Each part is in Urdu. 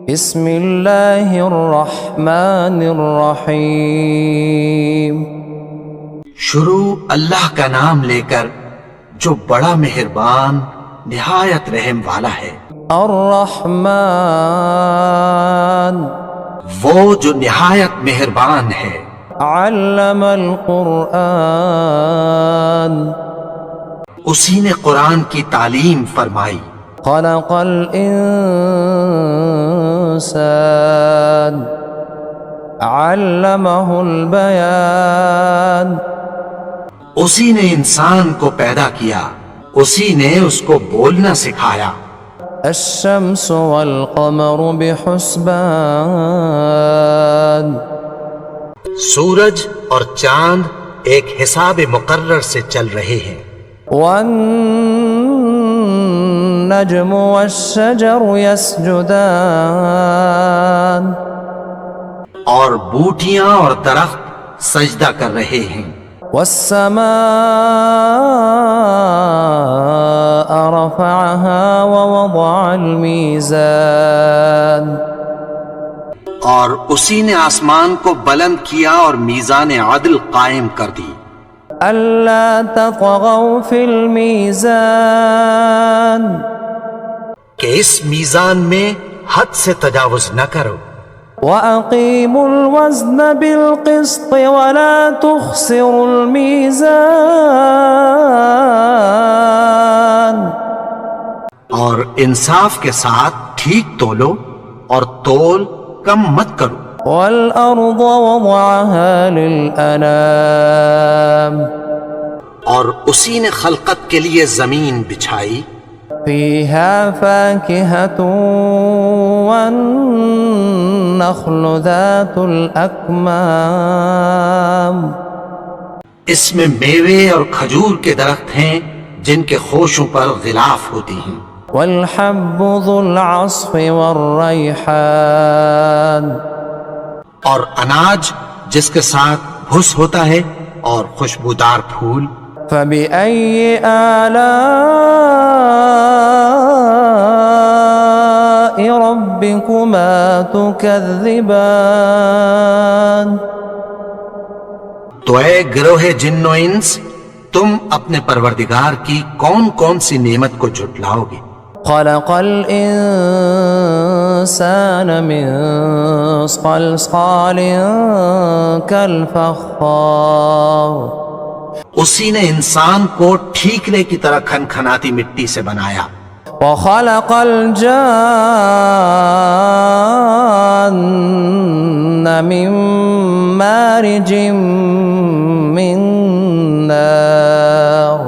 بسم اللہ الرحمن الرحیم شروع اللہ کا نام لے کر جو بڑا مہربان نہایت رحم والا ہے۔ الرحمن وہ جو نہایت مہربان ہے۔ علم القرآن اسی نے قرآن کی تعلیم فرمائی۔ خلق الانسان علمہ البیان اسی نے انسان کو پیدا کیا، اسی نے اس کو بولنا سکھایا۔ الشمس والقمر بحسبان سورج اور چاند ایک حساب مقرر سے چل رہے ہیں۔ والنجم والشجر يسجدان اور بوٹیاں اور درخت سجدہ کر رہے ہیں۔ والسماء رفعها ووضع الميزان اور اسی نے آسمان کو بلند کیا اور میزان عدل قائم کر دی۔ ألا تطغوا في الميزان کہ اس میزان میں حد سے تجاوز نہ کرو۔ وأقيموا الوزن بالقسط ولا تخسروا الميزان اور انصاف کے ساتھ ٹھیک تولو اور تول کم مت کرو۔ والأرض وضعها للأنام اور اسی نے خلقت کے لیے زمین بچھائی۔ فيها فاكهة والنخل ذات الأكمام اس میں میوے اور کھجور کے درخت ہیں جن کے خوشوں پر غلاف ہوتی ہیں۔ والحب ذو العصف والريحان اور اناج جس کے ساتھ بھس ہوتا ہے اور خوشبودار پھول۔ فبأي آلاء ربكما تكذبان تو اے گروہ جن و انس، تم اپنے پروردگار کی کون کون سی نعمت کو جھٹلاؤ گے؟ خلق الإنسان من صلصال كالفخار اسی نے انسان کو ٹھیکرے کی طرح کھنکھناتی مٹی سے بنایا۔ وخلق الجان من مارج من نار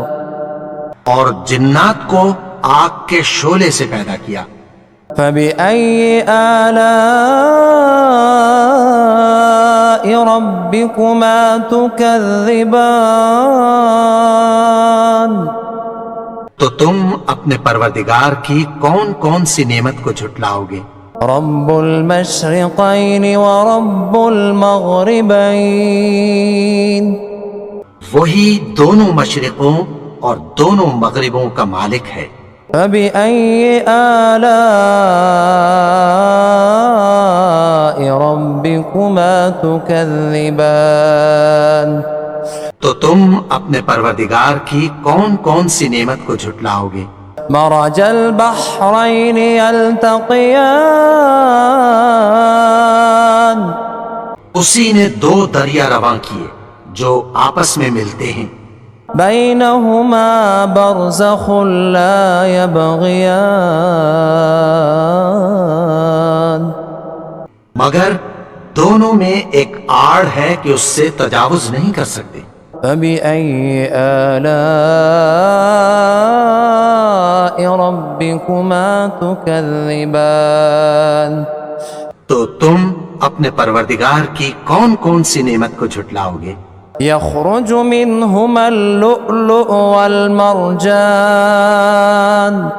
اور جنات کو آگ کے شعلے سے پیدا کیا۔ فبأي آلاء ربكما تكذبان تو تم اپنے پروردگار کی کون کون سی نعمت کو جھٹلاؤ گے؟ رب المشرقين ورب المغربين وہی دونوں مشرقوں اور دونوں مغربوں کا مالک ہے۔ فبأي آلاء ربكما تكذبان تو تم اپنے پروردگار کی کون کون سی نعمت کو جھٹلاؤ گے؟ مرج البحرين يلتقيان اسی نے دو دریا رواں کیے جو آپس میں ملتے ہیں۔ بينهما برزخ لا يبغيان مگر دونوں میں ایک آڑ ہے کہ اس سے تجاوز نہیں کر سکتے۔ فبأي آلاء ربكما تكذبان تو تم اپنے پروردگار کی کون کون سی نعمت کو جھٹلاؤ گے؟ يخرج منهما اللؤلؤ والمرجان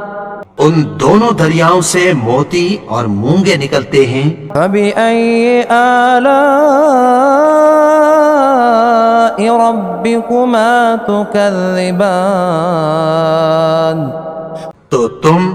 ان دونوں دریاؤں سے موتی اور مونگے نکلتے ہیں۔ فبأي آلاء ربكما تكذبان تو تم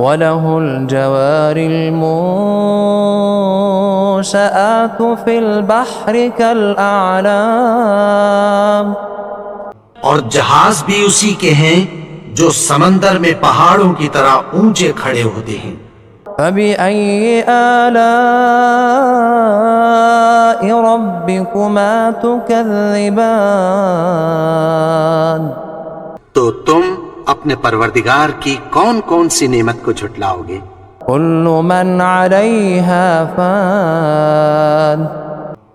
وله الجوار المنشآت في البحر كالأعلام اور جہاز بھی اسی کے ہیں جو سمندر میں پہاڑوں کی طرح اونچے کھڑے ہوتے ہیں. فبأي آلاء ربكما تكذبان تو تم اپنے پروردگار کی کون کون سی نعمت کو جھٹلاؤ گے؟ كل من عليها فان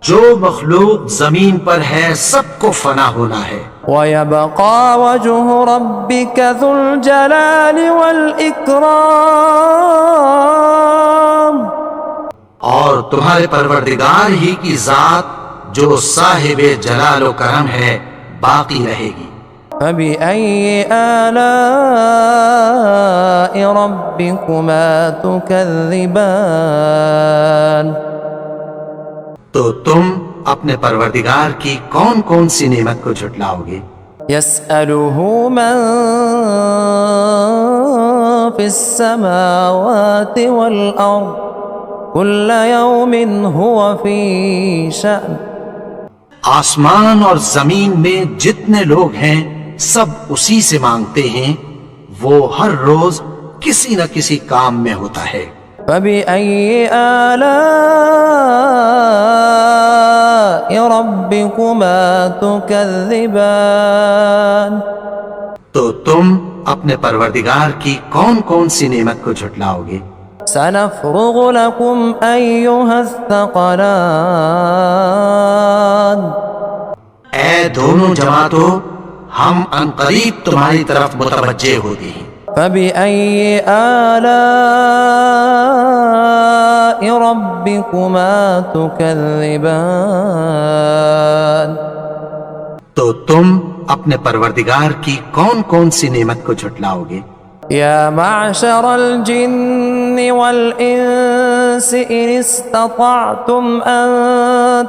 جو مخلوق زمین پر ہے سب کو فنا ہونا ہے. ويبقى وجه ربك ذو الجلال والإكرام اور تمہارے پروردگار ہی کی ذات جو صاحب جلال و کرم ہے باقی رہے گی. فبأي آلاء ربكما تكذبان تو تم اپنے پروردگار کی کون کون سی نعمت کو جھٹلاؤ گے؟ يسأله من في السماوات والأرض كل يوم هو في شأن آسمان اور زمین میں جتنے لوگ ہیں سب اسی سے مانگتے ہیں، وہ ہر روز کسی نہ کسی کام میں ہوتا ہے. فبأي آلاء ربكما تكذبان تو تم اپنے پروردگار کی کون کون سی نعمت کو جھٹلاؤ گے؟ سنفرغ لكم أيها الثقلان اے دونوں جماعتوں، ہم عنقریب تمہاری طرف متوجہ ہوتے ہیں. فبأي آلاء ربكما تكذبان تو تم اپنے پروردگار کی کون کون سی نعمت کو جھٹلاؤ گے؟ يا معشر الجن والإنس إن استطعتم أن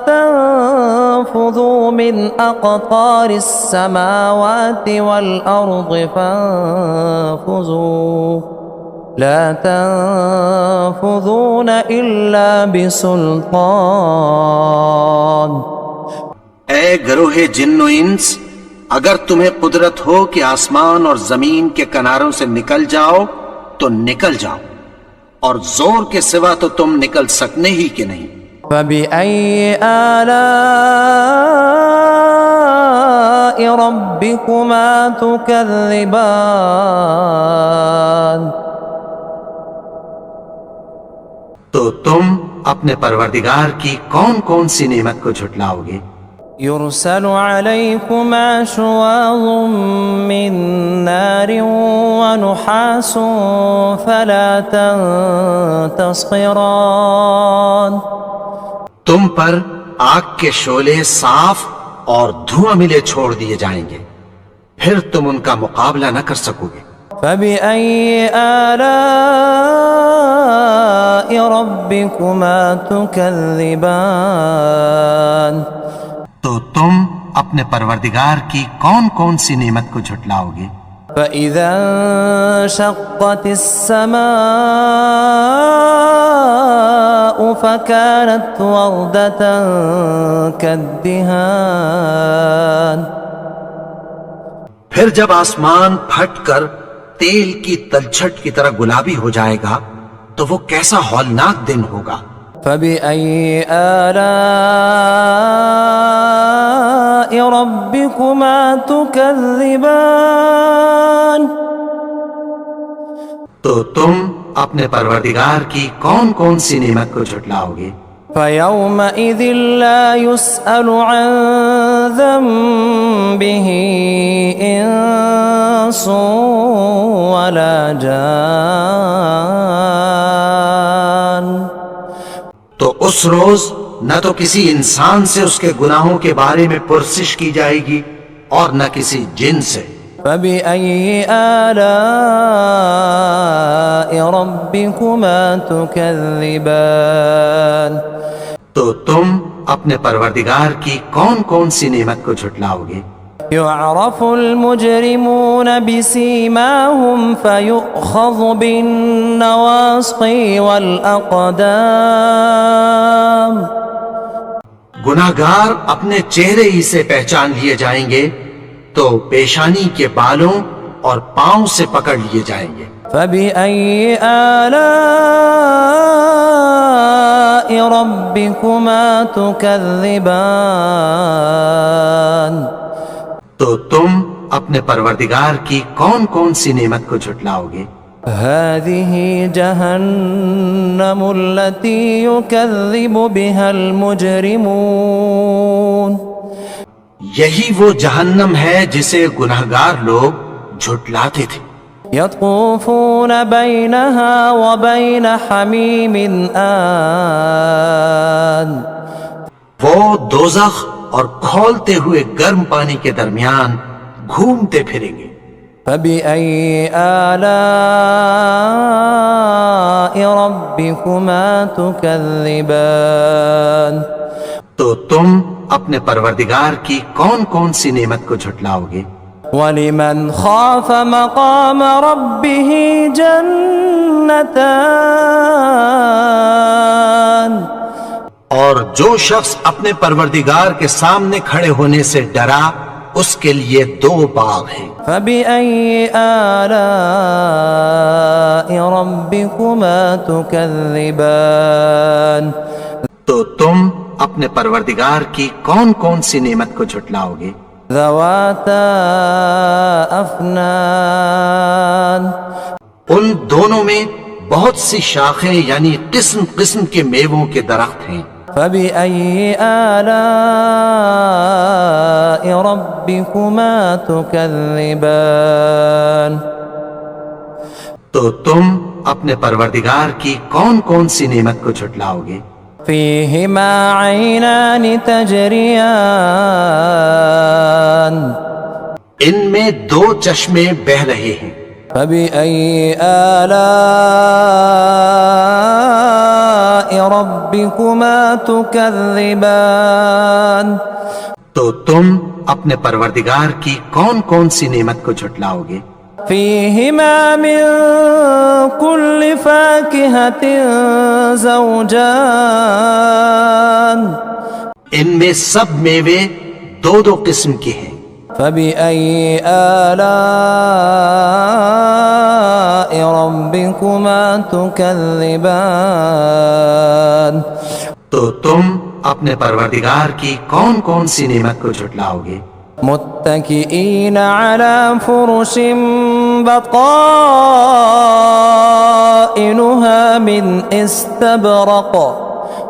تنفذوا من أقطار السماوات والأرض فانفذوا لا تنفذون إلا بسلطان. اے گروہ جن و انس، اگر تمہیں قدرت ہو کہ آسمان اور زمین کے کناروں سے نکل جاؤ تو نکل جاؤ، اور زور کے سوا تو تم نکل سکنے ہی کہ نہیں. فبأي آلاء ربكما تكذبان تو تم اپنے پروردگار کی کون کون سی نعمت کو جھٹلاؤ گے؟ يرسل عليكما شواظ من نار ونحاس فلا تنتصران تم پر آگ کے شعلے صاف اور دھواں ملے چھوڑ دیے جائیں گے، پھر تم ان کا مقابلہ نہ کر سکو گے. فبأي آلاء ربكما تكذبان تو تم اپنے پروردگار کی کون کون سی نعمت کو جھٹلاؤ گے؟ فإذا انشقت السماء فكانت وردة كالدهان پھر جب آسمان پھٹ کر تیل کی تلچھٹ کی طرح گلابی ہو جائے گا تو وہ کیسا ہولناک دن ہوگا. فبأي آلاء ربكما تكذبان تو تم اپنے پروردگار کی کون کون سی نعمت کو جھٹلاؤ گے؟ فيومئذ لا يسأل عن ذنبه إنس ولا جان تو اس روز نہ تو کسی انسان سے اس کے گناہوں کے بارے میں پرسش کی جائے گی اور نہ کسی جن سے. فبأي آلاء ربكما تكذبان تو تم اپنے پروردگار کی کون کون سی نعمت کو جھٹلاؤ گے؟ يعرف المجرمون بسيماهم فيؤخذ بالنواصي والأقدام گناہگار اپنے چہرے ہی سے پہچان لیے جائیں گے تو پیشانی کے بالوں اور پاؤں سے پکڑ لیے جائیں گے۔ فبأي آلاء ربكما تكذبان تو تم اپنے پروردگار کی کون کون سی نعمت کو جھٹلاؤ گے؟ هذه جهنم التي يكذب بها المجرمون یہی وہ جہنم ہے جسے گناہگار لوگ جھٹلاتے تھے۔ يطوفون بينها وبين حميم آن وہ دوزخ اور کھولتے ہوئے گرم پانی کے درمیان گھومتے پھریں گے۔ فبأي آلاء ربكما تكذبان تو تم اپنے پروردگار کی کون کون سی نعمت کو جھٹلاؤ گے؟ ولمن خاف مقام ربه جنتان اور جو شخص اپنے پروردگار کے سامنے کھڑے ہونے سے ڈرا اس کے لیے 2 باغ ہیں۔ فبأي آلاء ربكما تكذبان تو تم اپنے پروردگار کی کون کون سی نعمت کو جھٹلاؤ گے؟ ذواتا افنان ان دونوں میں بہت سی شاخیں یعنی قسم قسم کے میووں کے درخت ہیں۔ فبأي آلاء ربكما تكذبان تو تم اپنے پروردگار کی کون کون سی نعمت کو جھٹلاؤ گے؟ فيهما عينان تجريان ان میں 2 چشمے بہ رہے ہیں۔ فبأي آلاء ربكما تكذبان تو تم اپنے پروردگار کی کون کون سی نعمت کو جھٹلاؤ گے؟ فيهما من كل فاكهة زوجان ان میں سب میوے 2 قسم کے ہیں۔ فبأي آلاء ربكما تكذبان تو تم اپنے پروردگار کی کون کون سی نعمت کو جھٹلاؤ گے؟ متكئين على فرش بطائنها من استبرق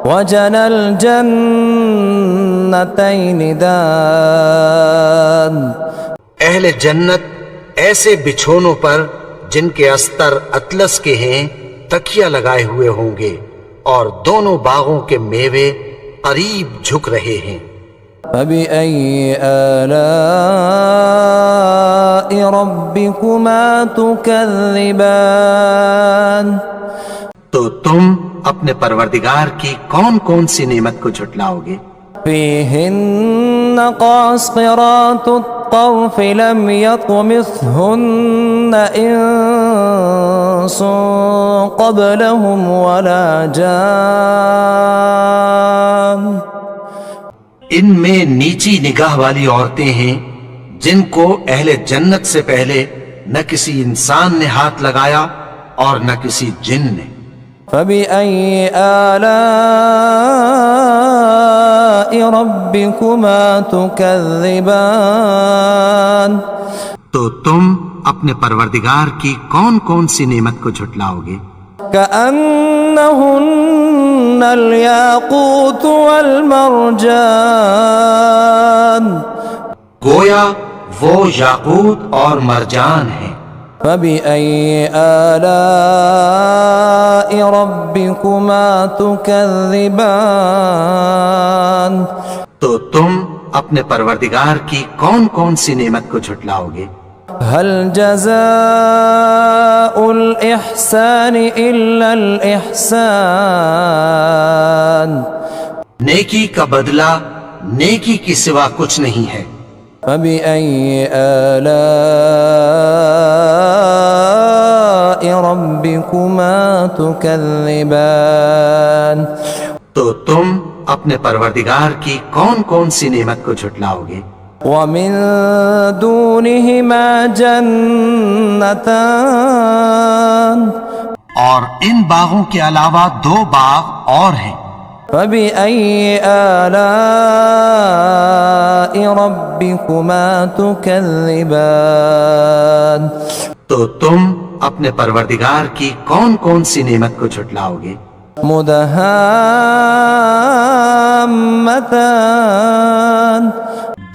وجنى الجنتين دان اہل جنت ایسے بچھونوں پر جن کے استر اطلس کے ہیں تکیہ لگائے ہوئے ہوں گے اور دونوں باغوں کے میوے قریب جھک رہے ہیں۔ فبأي آلاء ربكما تكذبان تو تم اپنے پروردگار کی کون کون سی نعمت کو جھٹلاؤ گے؟ فيهن قاصرات الطرف لم يطمثهن إنس قبلهم ولا جان ان میں نیچی نگاہ والی عورتیں ہیں جن کو اہل جنت سے پہلے نہ کسی انسان نے ہاتھ لگایا اور نہ کسی جن نے۔ فبأي آلاء ربكما تكذبان تو تم اپنے پروردگار کی کون کون سی نعمت کو جھٹلاؤ گے؟ كأنهن الياقوت والمرجان گویا وہ یاقوت اور مرجان ہیں۔ فبأي آلاء ربكما تكذبان تو تم اپنے پروردگار کی کون کون سی نعمت کو جھٹلاؤ گے؟ هل جزاء الإحسان إلا الإحسان نیکی کا بدلہ نیکی کی سوا کچھ نہیں ہے۔ فبأي آلاء ربكما تكذبان تو تم اپنے پروردگار کی کون کون سی نعمت کو جھٹلاؤ گے؟ ومن دونهما جنتان اور ان باغوں کے علاوہ 2 باغ اور ہیں۔ فبأي آلاء ربكما تكذبان تو تم اپنے پروردگار کی کون کون سی نعمت کو جھٹلاؤ گے؟ مدہامتان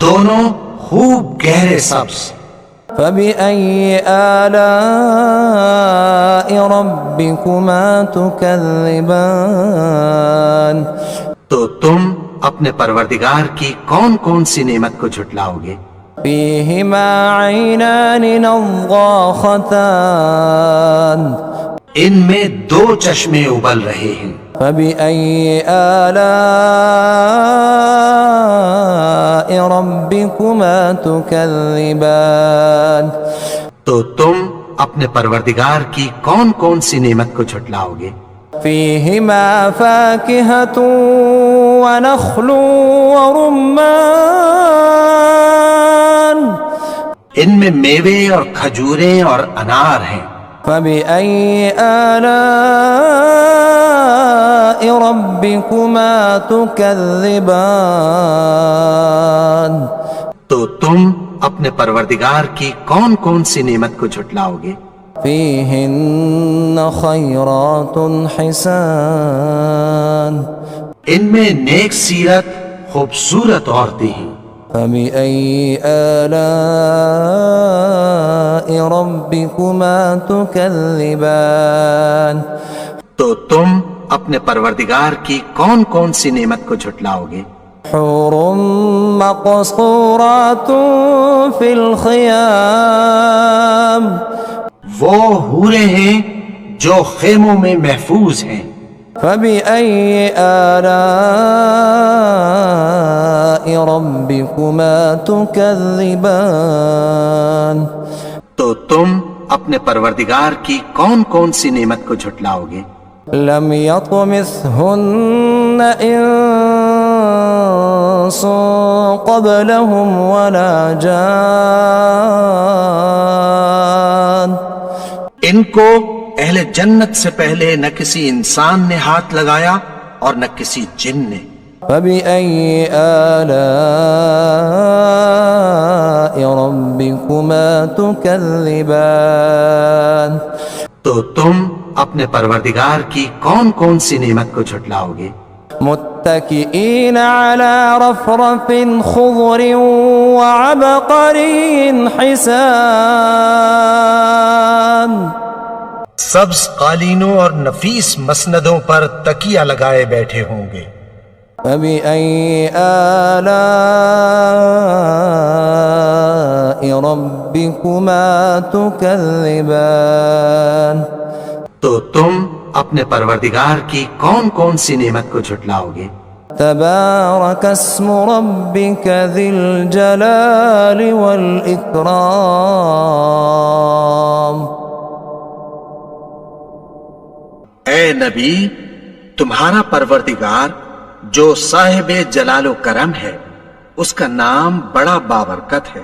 دونوں خوب گہرے سبز۔ فبأي آلاء ربكما تكذبان تو تم اپنے پروردگار کی کون کون سی نعمت کو جھٹلاؤ گے؟ فيهما عينان نضاختان ان میں 2 چشمے ابل رہے ہیں۔ فبأي آلاء ربكما تكذبان تو تم اپنے پروردگار کی کون کون سی نعمت کو جھٹلاؤ گے؟ فيهما فاكهة ونخل ورمان ان میں میوے اور کھجوریں اور انار ہیں۔ فبأي آلاء ربكما تكذبان تو تم اپنے پروردگار کی کون کون سی نعمت کو جھٹلاؤ گے؟ فيهن خيرات حسان ان میں نیک سیرت خوبصورت عورتیں ہیں۔ فبأي آلاء ربكما تكذبان تو تم اپنے پروردگار کی کون کون سی نعمت کو جھٹلاؤ گے؟ حور مقصورات في الخيام وہ حوریں ہیں جو خیموں میں محفوظ ہیں۔ فبأي آلاء ربكما تكذبان تو تم اپنے پروردگار کی کون کون سی نعمت کو جھٹلاؤ گے؟ لم يطمثهن إنس قبلهم ولا جان ان کو اہل جنت سے پہلے نہ کسی انسان نے ہاتھ لگایا اور نہ کسی جن نے۔ فبأي آلاء ربكما تكذبان تو تم اپنے پروردگار کی کون کون سی نعمت کو جھٹلاؤ گے؟ متكئين على رفرف خضر وعبقري حسان سبز قالینوں اور نفیس مسندوں پر تکیہ لگائے بیٹھے ہوں گے۔ فبأي آلاء ربكما تكذبان تو تم اپنے پروردگار کی کون کون سی نعمت کو جھٹلاؤ گے؟ تبارك اسم ربك ذي الجلال والإكرام اے نبی، تمہارا پروردگار جو صاحب جلال و کرم ہے، اس کا نام بڑا بابرکت ہے۔